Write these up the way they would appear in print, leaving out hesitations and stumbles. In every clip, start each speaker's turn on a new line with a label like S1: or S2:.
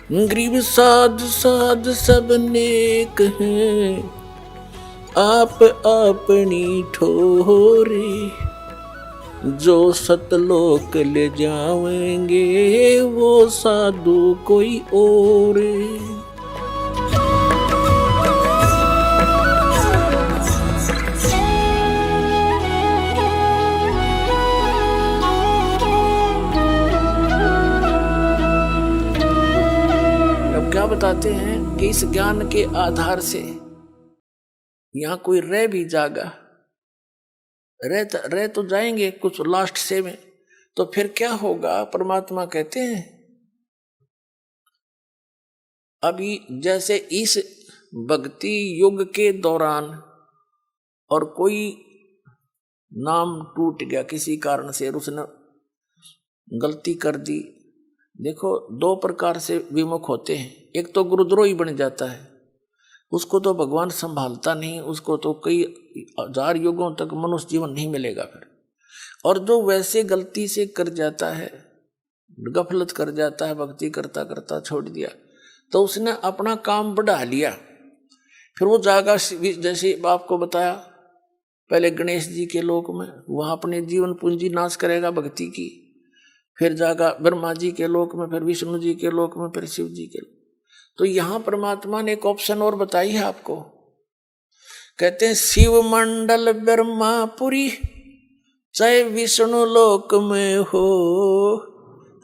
S1: गरीब साध साध सब नेक हैं, आप अपनी ठोरे, जो सतलोक ले जाएंगे वो साधु कोई और। अब क्या बताते हैं कि इस ज्ञान के आधार से यहां कोई रह भी जागा, रह तो जाएंगे कुछ लास्ट से में, तो फिर क्या होगा? परमात्मा कहते हैं अभी जैसे इस भक्ति युग के दौरान और कोई नाम टूट गया किसी कारण से, उसने गलती कर दी। देखो दो प्रकार से विमुख होते हैं, एक तो गुरुद्रोही बन जाता है, उसको तो भगवान संभालता नहीं, उसको तो कई हजार युगों तक मनुष्य जीवन नहीं मिलेगा फिर। और जो वैसे गलती से कर जाता है, गफलत कर जाता है, भक्ति करता करता छोड़ दिया, तो उसने अपना काम बढ़ा लिया, फिर वो जाएगा जैसे आपको बताया पहले गणेश जी के लोक में, वहां अपने जीवन पूंजी नाश करेगा भक्ति की, फिर जाएगा ब्रह्मा जी के लोक में, फिर विष्णु जी के लोक में, फिर शिव जी के लोक। तो यहां परमात्मा ने एक ऑप्शन और बताई है आपको, कहते हैं शिव मंडल ब्रह्मापुरी चाहे विष्णु लोक में हो,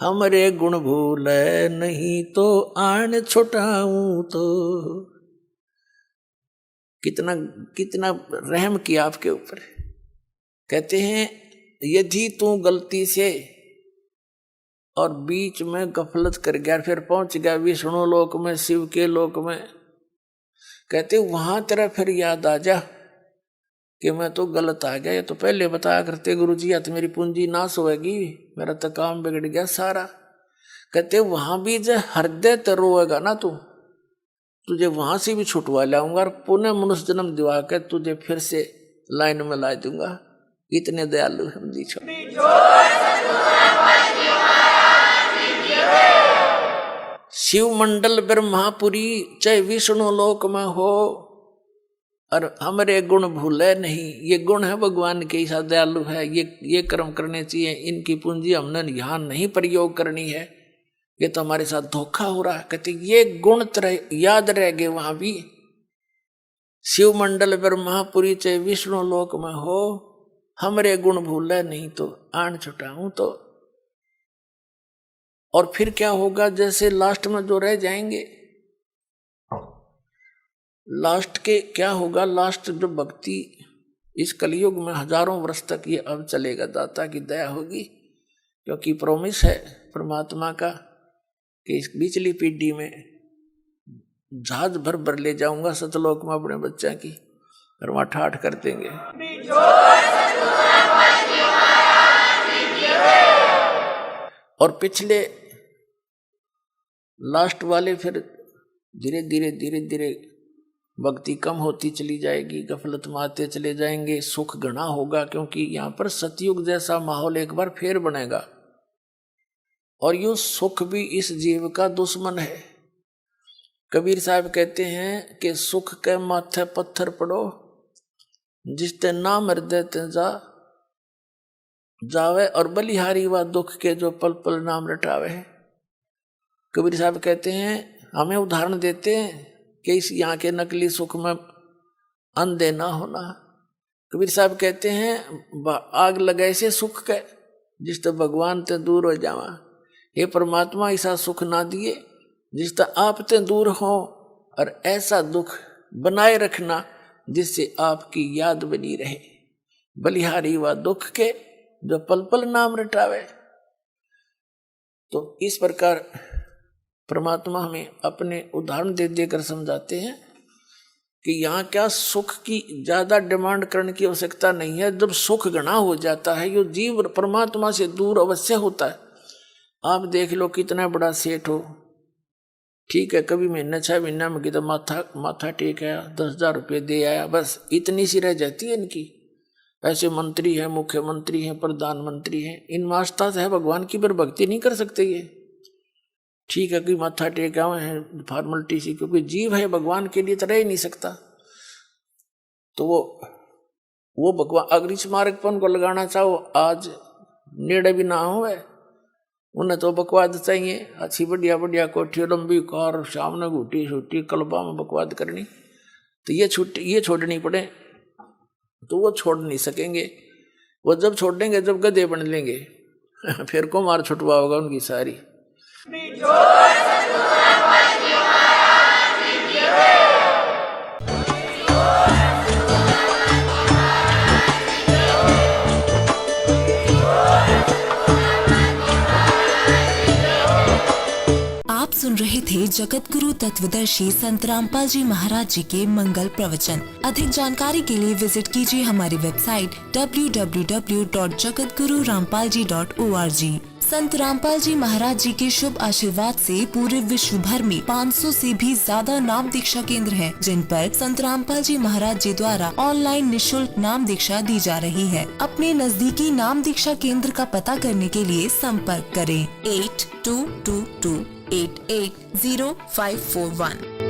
S1: हमरे गुण भूल नहीं तो आन छुटाऊं तो। कितना कितना रहम किया आपके ऊपर। कहते हैं यदि तू गलती से और बीच में गफलत कर गया, फिर पहुंच गया विष्णु लोक में, शिव के लोक में, कहते वहां तेरा फिर याद आ जा कि मैं तो गलत आ गया, ये तो पहले बताया करते गुरु जी, या तो मेरी पूंजी नाश होएगी, मेरा तो काम बिगड़ गया सारा। कहते वहां भी जो हृदय तो रोएगा ना तू, तुझे वहां से भी छुटवा लाऊंगा और पुनः मनुष्य जन्म दिवा के तुझे फिर से लाइन में ला दूंगा। इतने दयालु हम जी छोड़। शिव मंडल ब्रह्मापुरी चाहे विष्णु लोक में हो, और हमारे गुण भूले नहीं, ये गुण है भगवान के, ऐसा दयालु है, ये कर्म करने चाहिए, इनकी पूंजी हमने यहाँ नहीं प्रयोग करनी है, ये तो हमारे साथ धोखा हो रहा है। कहते ये गुण याद रह गए वहां भी। शिव मंडल ब्रह्मापुरी चाहे विष्णु लोक में हो, हमरे गुण भूले नहीं तो आन छुटाऊं तो। और फिर क्या होगा? जैसे लास्ट में जो रह जाएंगे, लास्ट के क्या होगा? लास्ट जो भक्ति इस कलयुग में हजारों वर्ष तक ये अब चलेगा, दाता की दया होगी, क्योंकि प्रॉमिस है परमात्मा का कि इस पिछली पीढ़ी में जहाज भर भर ले जाऊंगा सतलोक में अपने बच्चा की, और वहां ठाठ कर देंगे। और पिछले लास्ट वाले फिर धीरे धीरे भक्ति कम होती चली जाएगी, गफलत में आते चले जाएंगे, सुख घना होगा, क्योंकि यहाँ पर सतयुग जैसा माहौल एक बार फिर बनेगा। और यूं सुख भी इस जीव का दुश्मन है। कबीर साहब कहते हैं कि सुख के माथे पत्थर पड़ो, जिसते नाम हृदय ते जावे, और बलिहारी व दुख के जो पल पल नाम रटावे। कबीर साहब कहते हैं, हमें उदाहरण देते हैं कि इस यहाँ के नकली सुख में अंधे ना होना। कबीर साहब कहते हैं आग लगाए से सुख के, जिस तो भगवान ते दूर हो जावा। हे परमात्मा ऐसा सुख ना दिए जिस तो आप ते दूर हो, और ऐसा दुख बनाए रखना जिससे आपकी याद बनी रहे। बलिहारी व दुख के जो पल पल नाम रटावे। तो इस प्रकार परमात्मा हमें अपने उदाहरण दे देकर समझाते हैं कि यहाँ क्या सुख की ज्यादा डिमांड करने की आवश्यकता नहीं है। जब सुख घना हो जाता है, ये जीव परमात्मा से दूर अवश्य होता है। आप देख लो कितना बड़ा सेठ हो, ठीक है, कभी महीने 6 महीना में कितना माथा टेक आया, 10,000 रुपये दे आया, बस इतनी सी रह जाती है इनकी। ऐसे मंत्री हैं, मुख्यमंत्री हैं, प्रधानमंत्री हैं, इन आस्था से है भगवान की, पर भक्ति नहीं कर सकते ये। ठीक है कि माथा टेका हुए हैं फॉर्मेलिटी सी, क्योंकि जीव है भगवान के लिए तो रह ही नहीं सकता। तो वो भगवान अगर इस मार्ग पर उनको लगाना चाहो, आज नेड़े भी ना हो, उन्हें तो बकवाद चाहिए, अच्छी बढ़िया बढ़िया कोठी लंबी कार, सामने घूटी छुट्टी कल्बा में बकवाद करनी, तो ये छोड़नी पड़े, तो वो छोड़ नहीं सकेंगे। वो जब छोड़ेंगे जब गधे बन लेंगे फिर को मार छुटवा होगा उनकी सारी।
S2: आप सुन रहे थे जगत गुरु तत्वदर्शी संत रामपाल जी महाराज जी के मंगल प्रवचन। अधिक जानकारी के लिए विजिट कीजिए हमारी वेबसाइट www.jagatgururampalji.org। संत रामपाल जी महाराज जी के शुभ आशीर्वाद से पूरे विश्व भर में 500 से भी ज्यादा नाम दीक्षा केंद्र हैं, जिन पर संत रामपाल जी महाराज जी द्वारा ऑनलाइन निशुल्क नाम दीक्षा दी जा रही है। अपने नजदीकी नाम दीक्षा केंद्र का पता करने के लिए संपर्क करें 8222880541।